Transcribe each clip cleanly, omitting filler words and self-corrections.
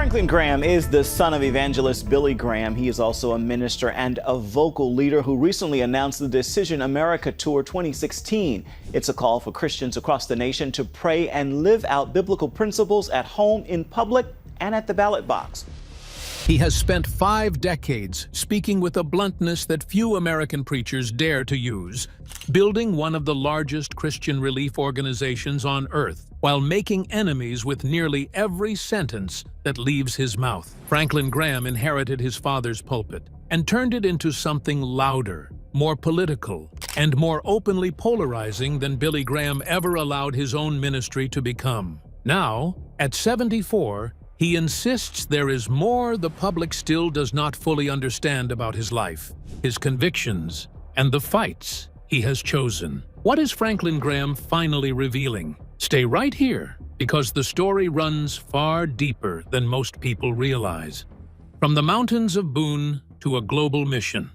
Franklin Graham is the son of evangelist Billy Graham. He is also a minister and a vocal leader who recently announced the Decision America Tour 2016. It's a call for Christians across the nation to pray and live out biblical principles at home, in public, and at the ballot box. He has spent 5 decades speaking with a bluntness that few American preachers dare to use, building one of the largest Christian relief organizations on earth, while making enemies with nearly every sentence that leaves his mouth. Franklin Graham inherited his father's pulpit and turned it into something louder, more political, and more openly polarizing than Billy Graham ever allowed his own ministry to become. Now, at 74, he insists there is more the public still does not fully understand about his life, his convictions, and the fights he has chosen. What is Franklin Graham finally revealing? Stay right here, because the story runs far deeper than most people realize. From the mountains of Boone to a global mission.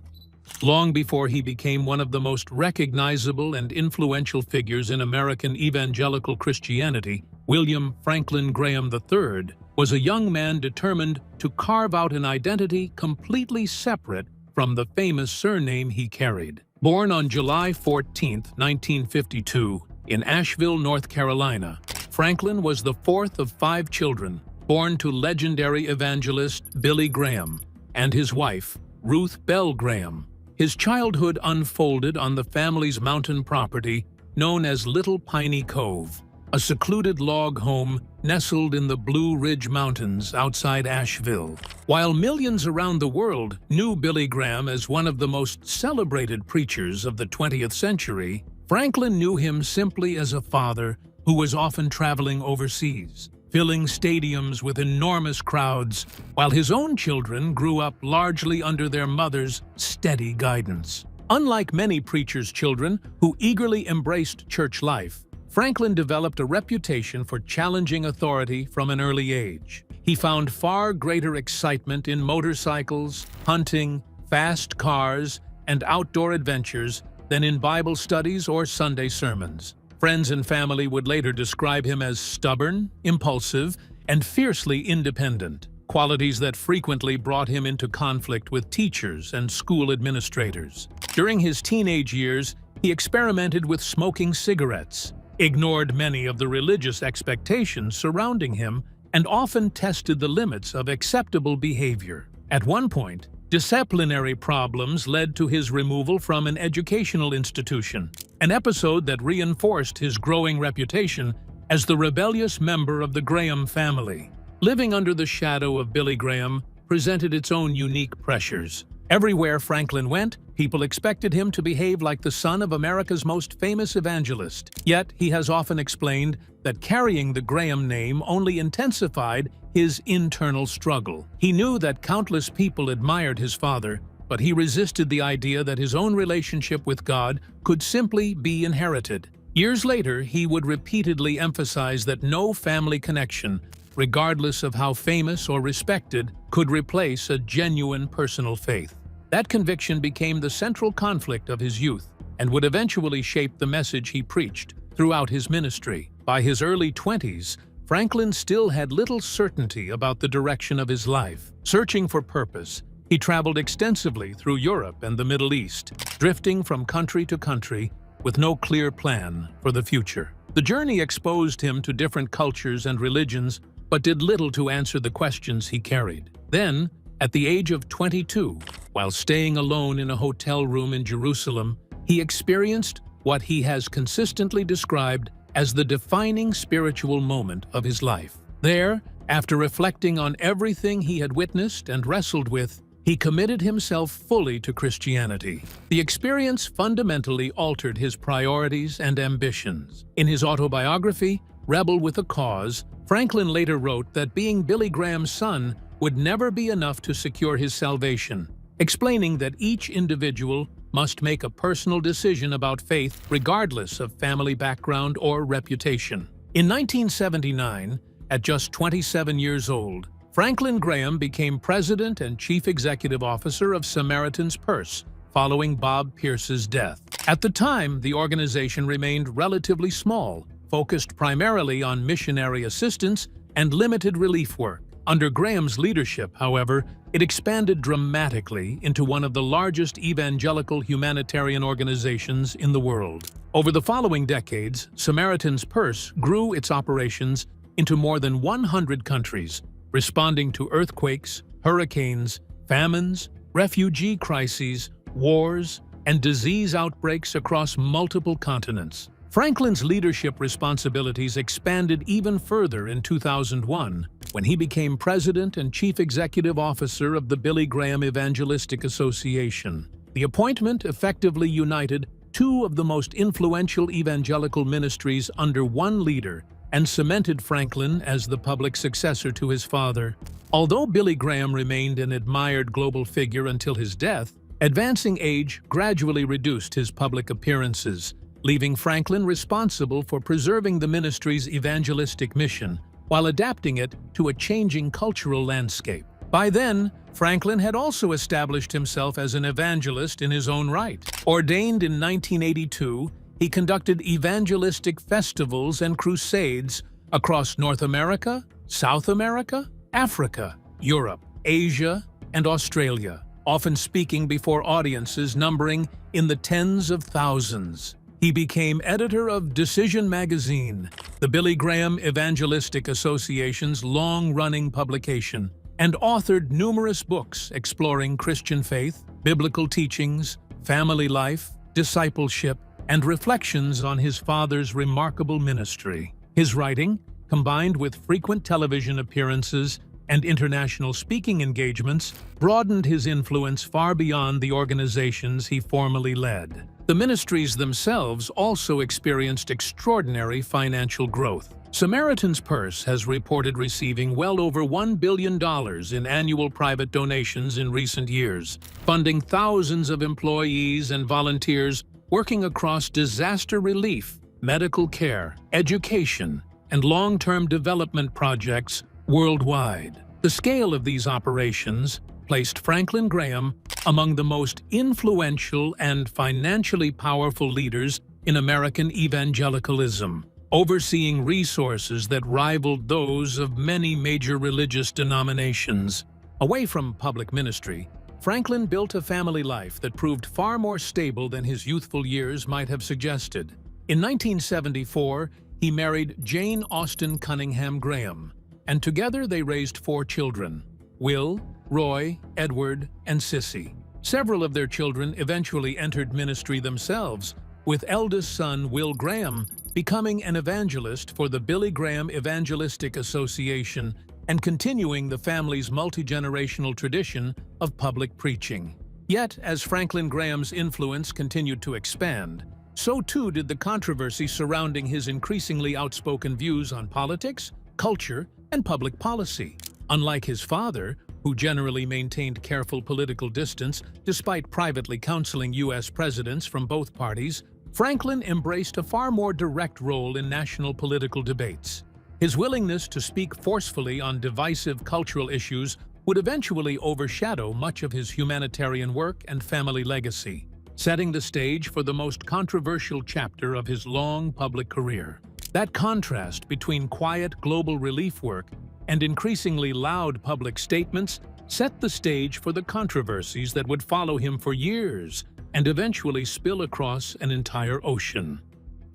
Long before he became one of the most recognizable and influential figures in American evangelical Christianity, William Franklin Graham III was a young man determined to carve out an identity completely separate from the famous surname he carried. Born on July 14, 1952, in Asheville, North Carolina, Franklin was the 4th of 5 children born to legendary evangelist Billy Graham and his wife, Ruth Bell Graham. His childhood unfolded on the family's mountain property known as Little Piney Cove, a secluded log home nestled in the Blue Ridge Mountains outside Asheville. While millions around the world knew Billy Graham as one of the most celebrated preachers of the 20th century, Franklin knew him simply as a father who was often traveling overseas, filling stadiums with enormous crowds, while his own children grew up largely under their mother's steady guidance. Unlike many preachers' children who eagerly embraced church life, Franklin developed a reputation for challenging authority from an early age. He found far greater excitement in motorcycles, hunting, fast cars, and outdoor adventures than in Bible studies or Sunday sermons. Friends and family would later describe him as stubborn, impulsive, and fiercely independent, qualities that frequently brought him into conflict with teachers and school administrators. During his teenage years, he experimented with smoking cigarettes, ignored many of the religious expectations surrounding him, and often tested the limits of acceptable behavior. At one point, disciplinary problems led to his removal from an educational institution, an episode that reinforced his growing reputation as the rebellious member of the Graham family. Living under the shadow of Billy Graham presented its own unique pressures. Everywhere Franklin went, people expected him to behave like the son of America's most famous evangelist. Yet, he has often explained that carrying the Graham name only intensified his internal struggle. He knew that countless people admired his father, but he resisted the idea that his own relationship with God could simply be inherited. Years later, he would repeatedly emphasize that no family connection, regardless of how famous or respected, could replace a genuine personal faith. That conviction became the central conflict of his youth and would eventually shape the message he preached throughout his ministry. By his early 20s, Franklin still had little certainty about the direction of his life. Searching for purpose, he traveled extensively through Europe and the Middle East, drifting from country to country with no clear plan for the future. The journey exposed him to different cultures and religions, but did little to answer the questions he carried. Then, at the age of 22, while staying alone in a hotel room in Jerusalem, he experienced what he has consistently described as the defining spiritual moment of his life. There, after reflecting on everything he had witnessed and wrestled with, he committed himself fully to Christianity. The experience fundamentally altered his priorities and ambitions. In his autobiography, Rebel with a Cause, Franklin later wrote that being Billy Graham's son would never be enough to secure his salvation, explaining that each individual must make a personal decision about faith regardless of family background or reputation. In 1979, at just 27 years old, Franklin Graham became president and chief executive officer of Samaritan's Purse following Bob Pierce's death. At the time, the organization remained relatively small, focused primarily on missionary assistance and limited relief work. Under Graham's leadership, however, it expanded dramatically into one of the largest evangelical humanitarian organizations in the world. Over the following decades, Samaritan's Purse grew its operations into more than 100 countries, responding to earthquakes, hurricanes, famines, refugee crises, wars, and disease outbreaks across multiple continents. Franklin's leadership responsibilities expanded even further in 2001 when he became president and chief executive officer of the Billy Graham Evangelistic Association. The appointment effectively united two of the most influential evangelical ministries under one leader and cemented Franklin as the public successor to his father. Although Billy Graham remained an admired global figure until his death, advancing age gradually reduced his public appearances, leaving Franklin responsible for preserving the ministry's evangelistic mission while adapting it to a changing cultural landscape. By then, Franklin had also established himself as an evangelist in his own right. Ordained in 1982, he conducted evangelistic festivals and crusades across North America, South America, Africa, Europe, Asia, and Australia, often speaking before audiences numbering in the tens of thousands. He became editor of Decision magazine, the Billy Graham Evangelistic Association's long-running publication, and authored numerous books exploring Christian faith, biblical teachings, family life, discipleship, and reflections on his father's remarkable ministry. His writing, combined with frequent television appearances and international speaking engagements, broadened his influence far beyond the organizations he formerly led. The ministries themselves also experienced extraordinary financial growth. Samaritan's Purse has reported receiving well over $1 billion in annual private donations in recent years, funding thousands of employees and volunteers working across disaster relief, medical care, education, and long-term development projects worldwide. The scale of these operations placed Franklin Graham among the most influential and financially powerful leaders in American evangelicalism, overseeing resources that rivaled those of many major religious denominations. Away from public ministry, Franklin built a family life that proved far more stable than his youthful years might have suggested. In 1974, he married Jane Austen Cunningham Graham, and together they raised 4 children: Will, Roy, Edward, and Sissy. Several of their children eventually entered ministry themselves, with eldest son Will Graham becoming an evangelist for the Billy Graham Evangelistic Association and continuing the family's multi-generational tradition of public preaching. Yet, as Franklin Graham's influence continued to expand, so too did the controversy surrounding his increasingly outspoken views on politics, culture, and public policy. Unlike his father, who generally maintained careful political distance despite privately counseling U.S. presidents from both parties, Franklin embraced a far more direct role in national political debates. His willingness to speak forcefully on divisive cultural issues would eventually overshadow much of his humanitarian work and family legacy, setting the stage for the most controversial chapter of his long public career. That contrast between quiet global relief work and increasingly loud public statements set the stage for the controversies that would follow him for years and eventually spill across an entire ocean.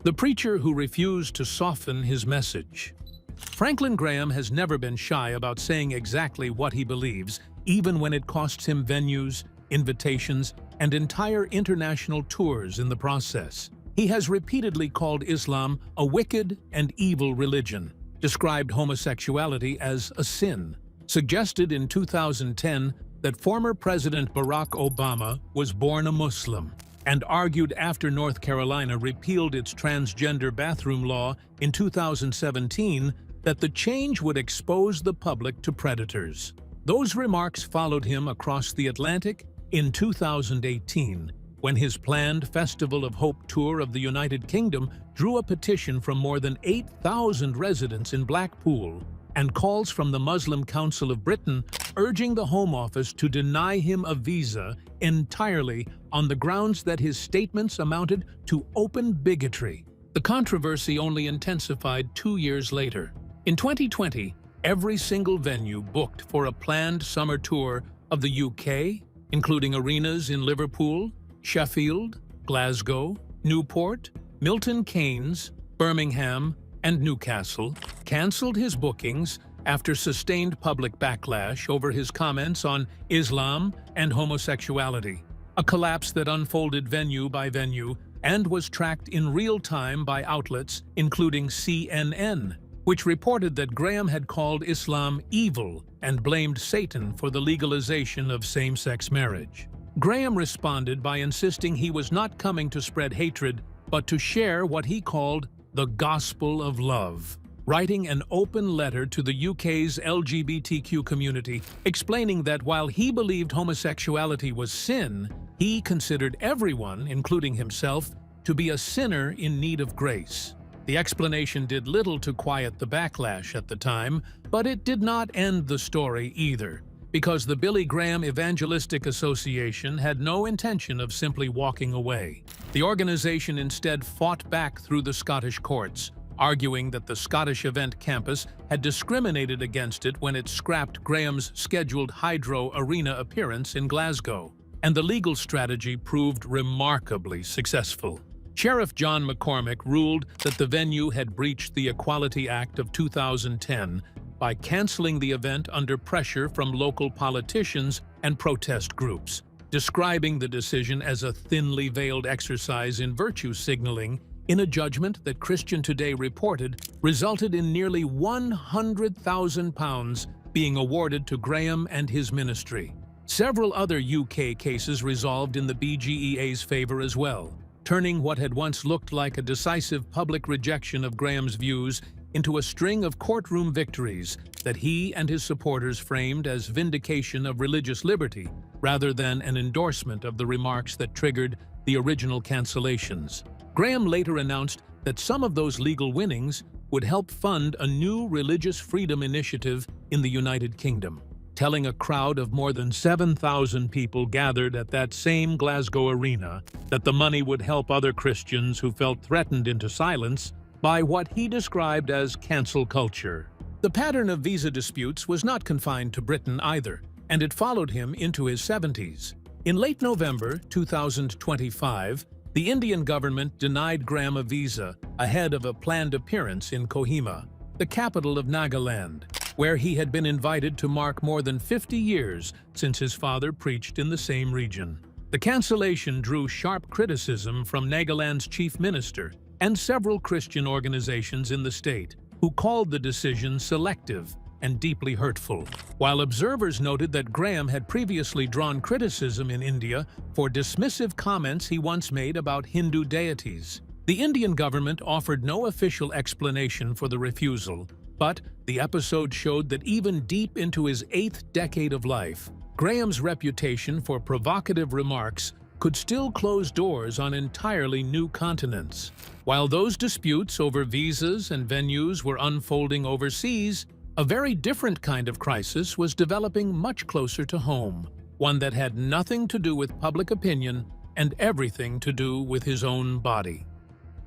The preacher who refused to soften his message. Franklin Graham has never been shy about saying exactly what he believes, even when it costs him venues, invitations, and entire international tours in the process. He has repeatedly called Islam a wicked and evil religion, described homosexuality as a sin, suggested in 2010 that former President Barack Obama was born a Muslim, and argued after North Carolina repealed its transgender bathroom law in 2017 that the change would expose the public to predators. Those remarks followed him across the Atlantic in 2018, when his planned Festival of Hope tour of the United Kingdom drew a petition from more than 8,000 residents in Blackpool and calls from the Muslim Council of Britain urging the Home Office to deny him a visa entirely on the grounds that his statements amounted to open bigotry. The controversy only intensified 2 years later. In 2020, every single venue booked for a planned summer tour of the UK, including arenas in Liverpool, Sheffield, Glasgow, Newport, Milton Keynes, Birmingham, and Newcastle, cancelled his bookings after sustained public backlash over his comments on Islam and homosexuality, a collapse that unfolded venue by venue and was tracked in real time by outlets including CNN, which reported that Graham had called Islam evil and blamed Satan for the legalization of same-sex marriage. Graham responded by insisting he was not coming to spread hatred, but to share what he called the gospel of love, writing an open letter to the UK's LGBTQ community, explaining that while he believed homosexuality was sin, he considered everyone, including himself, to be a sinner in need of grace. The explanation did little to quiet the backlash at the time, but it did not end the story either, because the Billy Graham Evangelistic Association had no intention of simply walking away. The organization instead fought back through the Scottish courts, arguing that the Scottish Event Campus had discriminated against it when it scrapped Graham's scheduled Hydro Arena appearance in Glasgow, and the legal strategy proved remarkably successful. Sheriff John McCormick ruled that the venue had breached the Equality Act of 2010 by canceling the event under pressure from local politicians and protest groups, describing the decision as a thinly veiled exercise in virtue signaling in a judgment that Christian Today reported resulted in nearly £100,000 being awarded to Graham and his ministry. Several other UK cases resolved in the BGEA's favor as well, turning what had once looked like a decisive public rejection of Graham's views into a string of courtroom victories that he and his supporters framed as vindication of religious liberty, rather than an endorsement of the remarks that triggered the original cancellations. Graham later announced that some of those legal winnings would help fund a new religious freedom initiative in the United Kingdom, telling a crowd of more than 7,000 people gathered at that same Glasgow arena that the money would help other Christians who felt threatened into silence by what he described as cancel culture. The pattern of visa disputes was not confined to Britain either, and it followed him into his 70s. In late November 2025, the Indian government denied Graham a visa ahead of a planned appearance in Kohima, the capital of Nagaland, where he had been invited to mark more than 50 years since his father preached in the same region. The cancellation drew sharp criticism from Nagaland's chief minister and several Christian organizations in the state, who called the decision selective and deeply hurtful, while observers noted that Graham had previously drawn criticism in India for dismissive comments he once made about Hindu deities. The Indian government offered no official explanation for the refusal, but the episode showed that even deep into his 8th decade of life, Graham's reputation for provocative remarks could still close doors on entirely new continents. While those disputes over visas and venues were unfolding overseas, a very different kind of crisis was developing much closer to home, one that had nothing to do with public opinion and everything to do with his own body.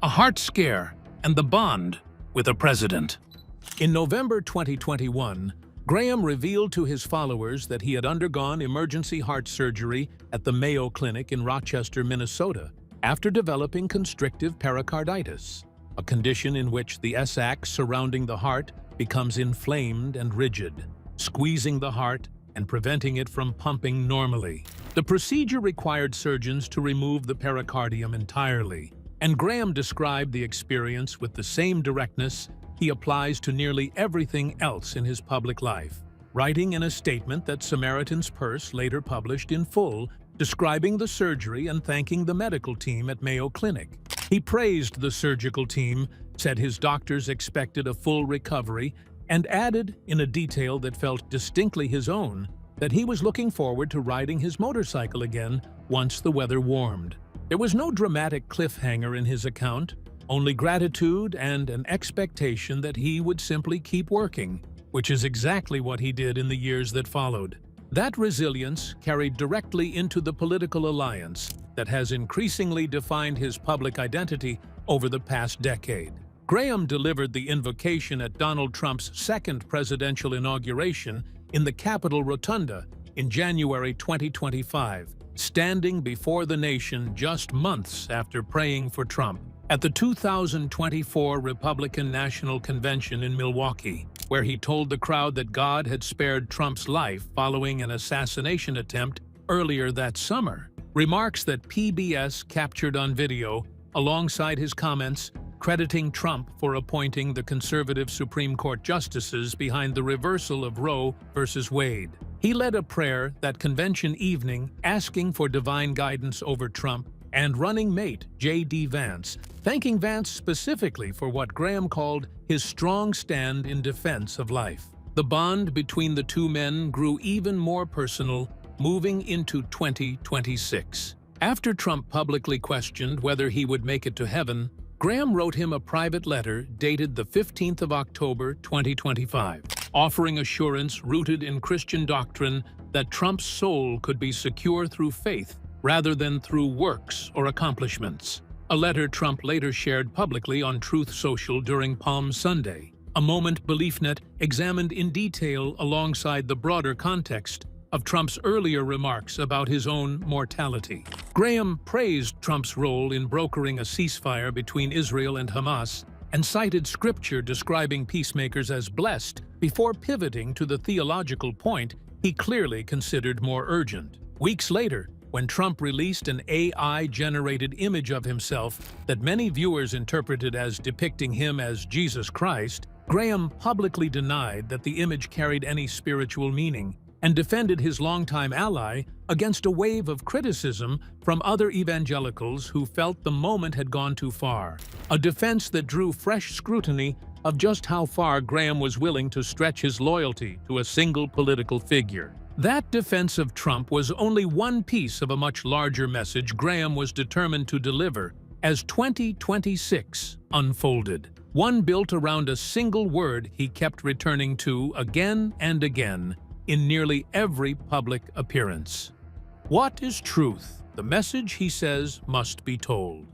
A heart scare and the bond with a president. In November 2021, Graham revealed to his followers that he had undergone emergency heart surgery at the Mayo Clinic in Rochester, Minnesota, after developing constrictive pericarditis, a condition in which the sac surrounding the heart becomes inflamed and rigid, squeezing the heart and preventing it from pumping normally. The procedure required surgeons to remove the pericardium entirely, and Graham described the experience with the same directness he applies to nearly everything else in his public life, writing in a statement that Samaritan's Purse later published in full, describing the surgery and thanking the medical team at Mayo Clinic. He praised the surgical team, said his doctors expected a full recovery, and added, in a detail that felt distinctly his own, that he was looking forward to riding his motorcycle again once the weather warmed. There was no dramatic cliffhanger in his account, only gratitude and an expectation that he would simply keep working, which is exactly what he did in the years that followed. That resilience carried directly into the political alliance that has increasingly defined his public identity over the past decade. Graham delivered the invocation at Donald Trump's second presidential inauguration in the Capitol Rotunda in January 2025, standing before the nation just months after praying for Trump. At the 2024 Republican National Convention in Milwaukee, where he told the crowd that God had spared Trump's life following an assassination attempt earlier that summer. Remarks that PBS captured on video, alongside his comments crediting Trump for appointing the conservative Supreme Court justices behind the reversal of Roe v. Wade. He led a prayer that convention evening asking for divine guidance over Trump and running mate J.D. Vance, thanking Vance specifically for what Graham called his strong stand in defense of life. The bond between the two men grew even more personal, moving into 2026. After Trump publicly questioned whether he would make it to heaven, Graham wrote him a private letter dated the 15th of October 2025, offering assurance rooted in Christian doctrine that Trump's soul could be secure through faith rather than through works or accomplishments. A letter Trump later shared publicly on Truth Social during Palm Sunday, a moment BeliefNet examined in detail alongside the broader context of Trump's earlier remarks about his own mortality. Graham praised Trump's role in brokering a ceasefire between Israel and Hamas and cited scripture describing peacemakers as blessed before pivoting to the theological point he clearly considered more urgent. Weeks later, when Trump released an AI-generated image of himself that many viewers interpreted as depicting him as Jesus Christ, Graham publicly denied that the image carried any spiritual meaning and defended his longtime ally against a wave of criticism from other evangelicals who felt the moment had gone too far, a defense that drew fresh scrutiny of just how far Graham was willing to stretch his loyalty to a single political figure. That defense of Trump was only one piece of a much larger message Graham was determined to deliver as 2026 unfolded, one built around a single word he kept returning to again and again in nearly every public appearance. What is truth? The message, he says, must be told.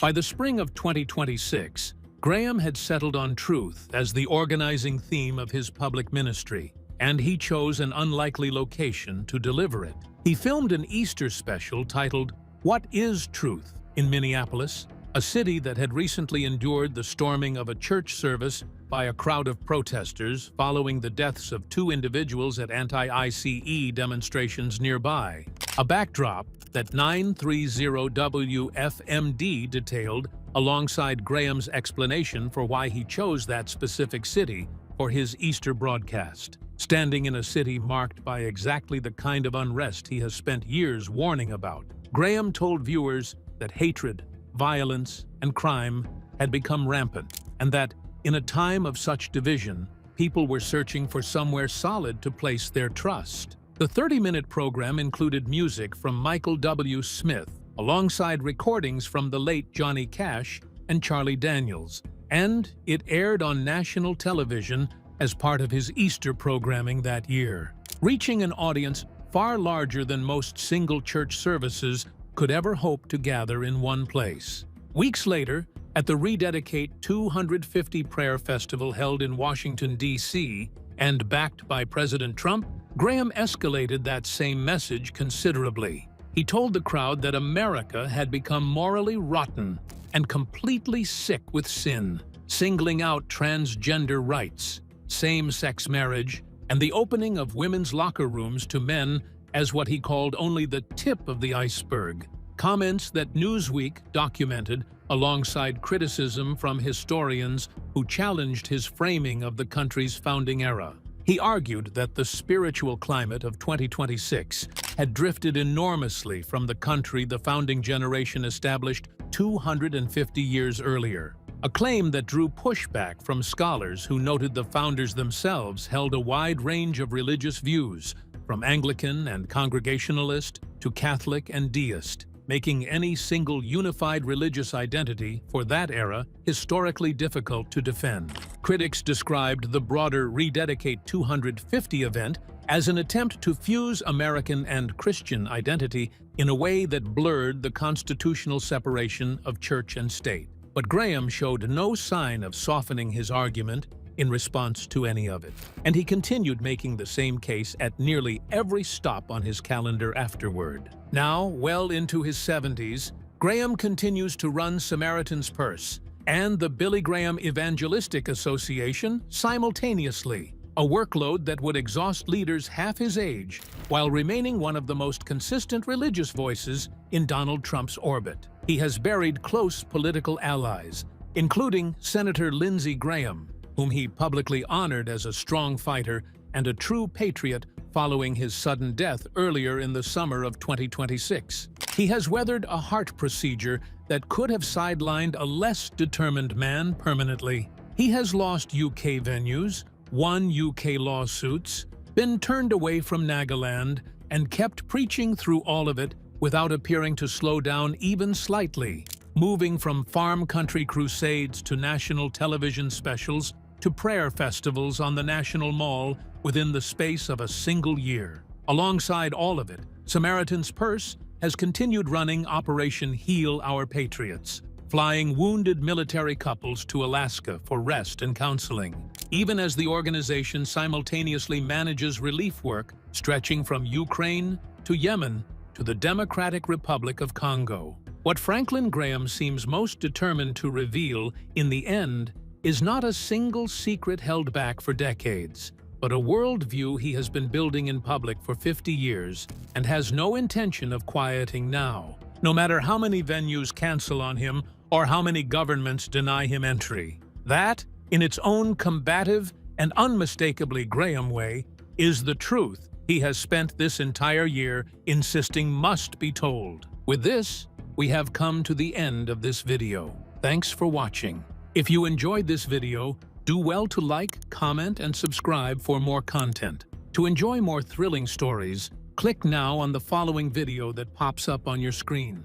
By the spring of 2026, Graham had settled on truth as the organizing theme of his public ministry, and he chose an unlikely location to deliver it. He filmed an Easter special titled, "What is Truth?" in Minneapolis, a city that had recently endured the storming of a church service by a crowd of protesters following the deaths of two individuals at anti-ICE demonstrations nearby. A backdrop that 930 WFMD detailed alongside Graham's explanation for why he chose that specific city for his Easter broadcast. Standing in a city marked by exactly the kind of unrest he has spent years warning about, Graham told viewers that hatred, violence, and crime had become rampant, and that, in a time of such division, people were searching for somewhere solid to place their trust. The 30-minute program included music from Michael W. Smith, alongside recordings from the late Johnny Cash and Charlie Daniels, and it aired on national television as part of his Easter programming that year, reaching an audience far larger than most single church services could ever hope to gather in one place. Weeks later, at the Rededicate 250 Prayer Festival held in Washington, D.C., and backed by President Trump, Graham escalated that same message considerably. He told the crowd that America had become morally rotten and completely sick with sin, singling out transgender rights, same-sex marriage, and the opening of women's locker rooms to men as what he called only the tip of the iceberg, comments that Newsweek documented alongside criticism from historians who challenged his framing of the country's founding era. He argued that the spiritual climate of 2026 had drifted enormously from the country the founding generation established 250 years earlier, a claim that drew pushback from scholars who noted the founders themselves held a wide range of religious views, from Anglican and Congregationalist to Catholic and Deist, making any single unified religious identity for that era historically difficult to defend. Critics described the broader Rededicate 250 event as an attempt to fuse American and Christian identity in a way that blurred the constitutional separation of church and state. But Graham showed no sign of softening his argument in response to any of it, and he continued making the same case at nearly every stop on his calendar afterward. Now, well into his 70s, Graham continues to run Samaritan's Purse and the Billy Graham Evangelistic Association simultaneously, a workload that would exhaust leaders half his age while remaining one of the most consistent religious voices in Donald Trump's orbit. He has buried close political allies, including Senator Lindsey Graham, whom he publicly honored as a strong fighter and a true patriot following his sudden death earlier in the summer of 2026. He has weathered a heart procedure that could have sidelined a less determined man permanently. He has lost UK venues, won UK lawsuits, been turned away from Nagaland, and kept preaching through all of it without appearing to slow down even slightly, moving from farm country crusades to national television specials to prayer festivals on the National Mall within the space of a single year. Alongside all of it, Samaritan's Purse has continued running Operation Heal Our Patriots, flying wounded military couples to Alaska for rest and counseling, even as the organization simultaneously manages relief work stretching from Ukraine to Yemen to the Democratic Republic of Congo. What Franklin Graham seems most determined to reveal in the end is not a single secret held back for decades, but a worldview he has been building in public for 50 years and has no intention of quieting now, no matter how many venues cancel on him or how many governments deny him entry. That, in its own combative and unmistakably Graham way, is the truth he has spent this entire year insisting must be told. With this, we have come to the end of this video. Thanks for watching. If you enjoyed this video, do well to like, comment, and subscribe for more content. To enjoy more thrilling stories, click now on the following video that pops up on your screen.